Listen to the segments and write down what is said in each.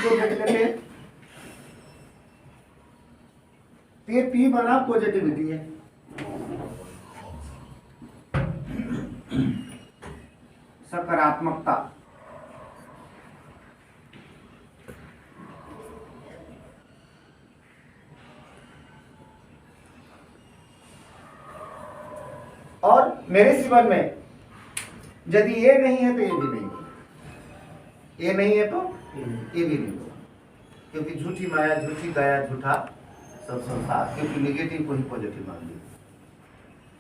को देख लेते हैं। ये पी बना पॉजिटिविटी है, सकारात्मकता। और मेरे जीवन में यदि ये नहीं है तो ये भी नहीं है, ये नहीं है तो ये भी नहीं होगा, क्योंकि झूठी माया, झूठी दया, झूठा सब संसार। क्योंकि निगेटिव को ही पॉजिटिव मान लिया,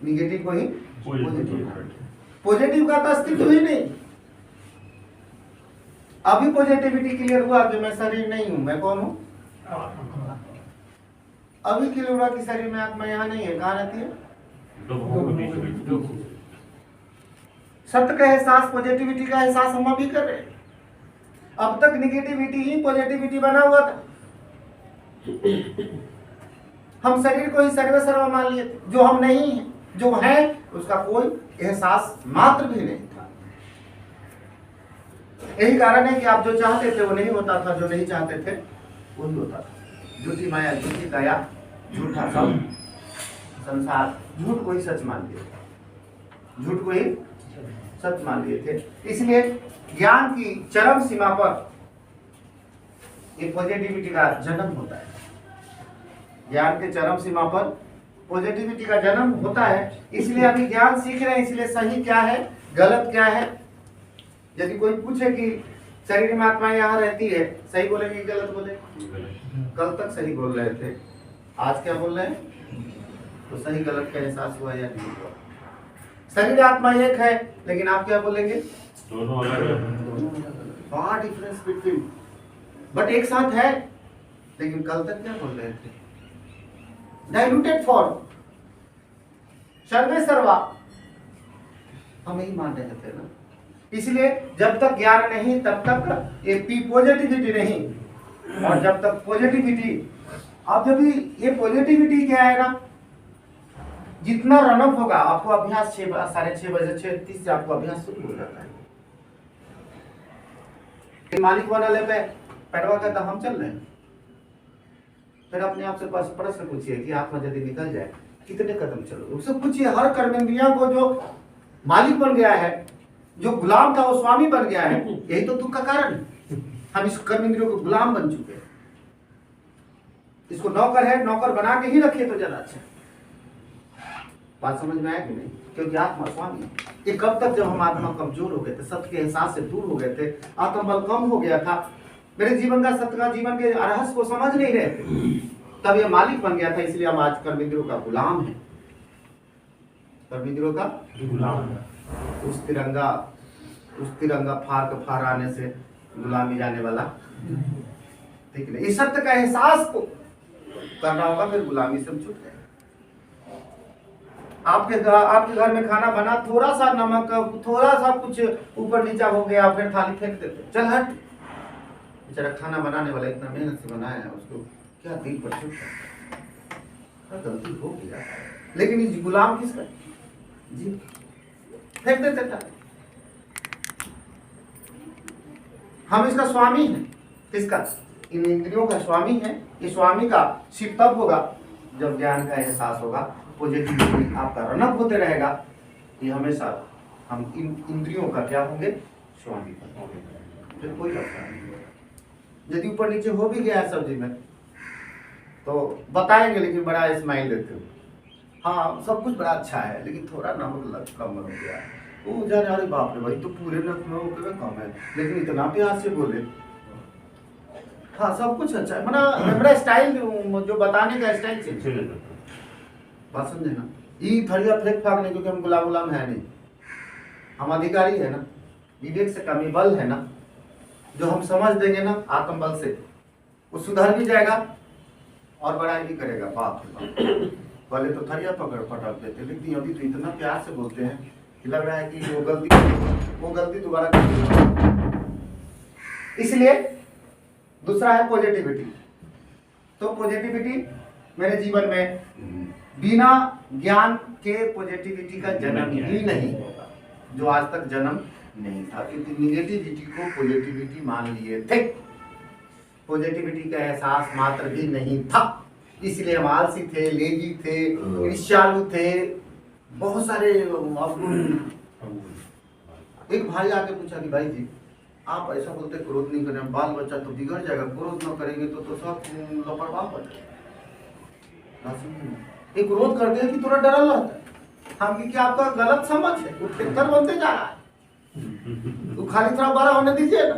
निगेटिव को ही पॉजिटिव, पॉजिटिव का तो अस्तित्व ही नहीं। अभी पॉजिटिविटी क्लियर हुआ कि मैं शरीर नहीं हूं, मैं कौन हूं? अभी क्लियर हुआ कि शरीर में आत्मा यहाँ नहीं है, कहाँ रहती है? सत्य का एहसास, पॉजिटिविटी का एहसास हम अभी कर रहे हैं। अब तक निगेटिविटी ही पॉजिटिविटी बना हुआ था। हम शरीर को ही सर्वे सर्व मान लिए थे, जो हम नहीं हैं, जो है उसका कोई एहसास मात्र भी नहीं था। यही कारण है कि आप जो चाहते थे वो नहीं होता था, जो नहीं चाहते थे वही होता था। झूठी माया, झूठी दया, झूठा सब संसार, झूठ को ही सच मान लिए थे, झूठ को ही सच मान लिए थे। इसलिए ज्ञान की चरम सीमा पर एक पॉजिटिविटी का जन्म होता है। ज्ञान के चरम सीमा पर पॉजिटिविटी का जन्म होता है। इसलिए अभी ज्ञान सीख रहे हैं, इसलिए सही क्या है, गलत क्या है। यदि कोई पूछे कि शरीर में आत्मा यहाँ रहती है, सही बोलेंगे गलत बोलेंगे? कल तक सही बोल रहे थे, आज क्या बोल रहे हैं? तो सही गलत का एहसास हुआ या नहीं हुआ? शरीर आत्मा एक है, लेकिन आप क्या बोलेंगे? दोनों अलग। व्हाट डिफरेंस बिटवीन, बट एक साथ है। लेकिन कल तक क्या बोल रहे थे? डाइल्यूटेड फॉर्म, सर्वे सर्वा, हम यही मान रहे थे ना। इसलिए जब तक ज्ञान नहीं तब तक ये पॉजिटिविटी नहीं, और जब तक पॉजिटिविटी, अब जब ये पॉजिटिविटी क्या है ना, जितना रनअप होगा आपको अभ्यास 6:30 बजे 6:30 से आपको अभ्यास शुरू हो जाता है। मालिक वाले पे पैडवा कहता हम चल रहे हैं, फिर अपने आप से प्रश्न पूछिए कि आत्मा यदि निकल जाए कितने कदम चलो। उससे पूछिए, हर कर्मेंद्रिया को जो मालिक बन गया है, जो गुलाम था वो स्वामी बन गया है। यही तो दुख का कारण है, हम इस कर्मेंद्रियों को गुलाम बन चुके हैं। इसको नौकर है, नौकर बना के ही रखिए तो ज्यादा अच्छा। बात समझ में आया कि नहीं? क्योंकि आत्मा स्वामी है। ये कब तक, जब हम आत्मा कमजोर हो गए थे, सत्य के एहसास से दूर हो गए थे, आत्मबल कम हो गया था, मेरे जीवन का सत्य का जीवन के रहस्य को समझ नहीं रहे थे, तब ये मालिक बन गया था। इसलिए हम आज कर्मेंद्रियों का गुलाम है, कर्मेंद्रियों का गुलाम है। उस तिरंगा फार आने से गुलामी जाने वाला, ठीक है। इस सत्य का एहसास को करना होगा, फिर गुलामी से हम छूट गए। आपके घर में खाना बना, थोड़ा सा नमक, थोड़ा सा कुछ ऊपर नीचा हो गया, फिर थाली फेंक देते, चल हट। बेचारा खाना बनाने वाला इतना मेहनत से बनाया है, उसको क्या दिल पर चुप, गलती हो गया, लेकिन इस गुलाम किसका जी, फेंक देते था। हम इसका स्वामी हैं, किसका? इन इंद्रियों का स्वामी है। ये स्वामी का शिव तब होगा जब ज्ञान का एहसास होगा, पॉजिटिविटी आपका रनअप होते रहेगा। ये हमेशा हम इन इंद्रियों का क्या होंगे? स्वामी होंगे, फिर कोई रास्ता नहीं होगा। यदि ऊपर नीचे हो भी गया सब्जी में तो बताएंगे, लेकिन बड़ा स्माइल देते हो, हाँ सब कुछ बड़ा अच्छा है, लेकिन थोड़ा नमक कम हो गया है। वो जाने, अरे बाप रे भाई तो पूरे नमक में कम है, लेकिन इतना प्यार से बोले, हाँ सब कुछ अच्छा है। मेरा स्टाइल जो बताने का स्टाइल चेंज, बात समझे ना। ये थड़िया फेंक फाक नहीं, क्योंकि हम गुलाम है नहीं, हम अधिकारी है ना। विवेक से कमी बल है ना, जो हम समझ देंगे ना आत्मबल से, वो सुधर भी जाएगा और बड़ाई भी करेगा। बाप रे बाप, पहले तो थड़िया पटक देते, लेकिन अभी तो इतना प्यार से बोलते हैं कि लग रहा है कि वो गलती दोबारा कर। इसलिए दूसरा है पॉजिटिविटी। तो पॉजिटिविटी मेरे जीवन में बिना ज्ञान के पॉजिटिविटी का जन्म ही नहीं होगा, जो आज तक जन्म नहीं था, क्योंकि निगेटिविटी को पॉजिटिविटी मान लिए थे। पॉजिटिविटी का एहसास मात्र भी नहीं था। इसलिए हम आलसी थे, लेजी थे, ईर्ष्यालु थे, बहुत सारे एक भाई आके पूछा कि भाई जी आप ऐसा बोलते क्रोध नहीं करें, बाल बच्चा तो बिगड़ जाएगा, क्रोध न करेंगे तो सब लापरवाह हो जाएगा। एक क्रोध कर दिया कि थोड़ा डरल रहता है हम कि आपका गलत समझ है, वो फिक्र बनते जा रहा है। तो खाली थोड़ा बड़ा होने दीजिए ना,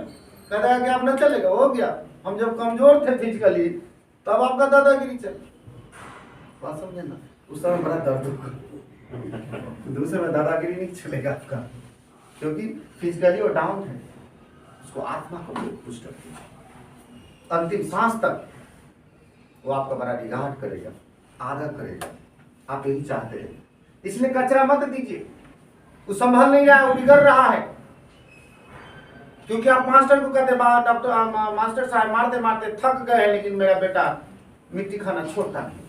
कह रहा है कि आप न चलेगा, हो गया। हम जब कमजोर थे फिजिकली तब आपका दादागिरी चले, बात समझे ना। उस समय बड़ा दर्द होगा, दूसरे में दादागिरी नहीं चलेगा आपका, क्योंकि फिजिकली वो डाउन है। उसको आत्मा को पुष्ट रखिए, अंतिम सांस तक वो आपका बड़ा रिगार्ड करेगा, आदर करेगा। आप यही चाहते हैं, इसलिए कचरा मत दीजिए। वो संभल नहीं रहा है, वो बिगड़ रहा है। क्योंकि आप मास्टर को कहते डॉक्टर मास्टर साहब मारते मारते थक गए हैं, लेकिन मेरा बेटा मिट्टी खाना छोड़ता नहीं।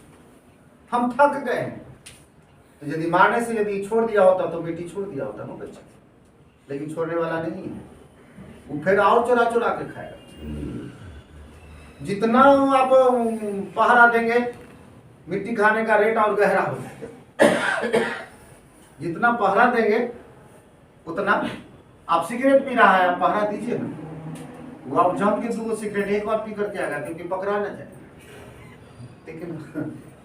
हम थक गए हैं, तो यदि मारने से यदि छोड़ दिया होता तो मिट्टी छोड़ दिया होता ना बच्चा, लेकिन छोड़ने वाला नहीं है। वो फिर और चुरा चुरा के खाएगा। जितना आप पहरा देंगे मिट्टी खाने का रेट और गहरा हो जाएगा। जितना पहरा देंगे उतना, आप सिगरेट पी रहा है, आप पहरा दीजिए ना, वो आप जम के दो सिगरेट एक बार पी करके आएगा, क्योंकि पकड़ा ना जाए। लेकिन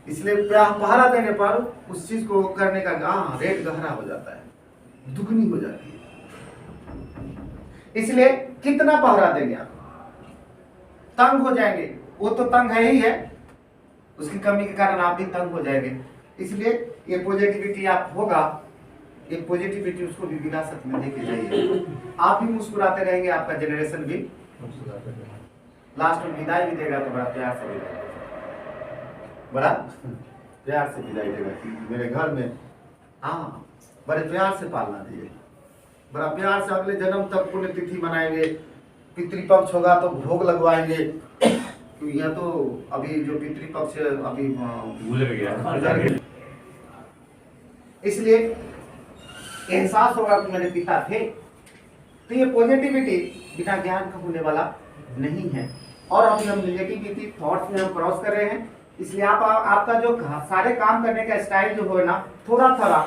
इसलिए पहरा देने पर उस चीज को करने का रेट गहरा हो जाता है, दुगनी हो जाती है। इसलिए कितना पहरा देंगे आप, तंग हो जाएंगे। वो तो तंग है ही है, उसकी कमी के कारण आप भी तंग हो जाएंगे। इसलिए ये पॉजिटिविटी आप होगा, ये पॉजिटिविटी उसको भी विरासत में लेके जाइए। आप भी मुस्कुराते रहेंगे, आपका जनरेशन भी लास्ट में विदाई भी देगा तो बड़ा प्यार से विदाई देगा, बड़ा प्यार से विदाई देगा कि मेरे घर में बड़े प्यार से पालना दिए, बड़ा प्यार से अगले जन्म तक पुण्यतिथि मनाएंगे। पितृपक्ष होगा तो भोग लगवाएंगे। तो यह तो अभी जो पितृपक्ष अभी गुजर गया, इसलिए एहसास होगा कि मेरे पिता थे। तो ये पॉजिटिविटी बिना ज्ञान का होने वाला नहीं है। और अभी हम नेगेटिविटी थॉट्स में हम क्रॉस कर रहे हैं। इसलिए आपका जो सारे काम करने का स्टाइल जो है ना, थोड़ा थोड़ा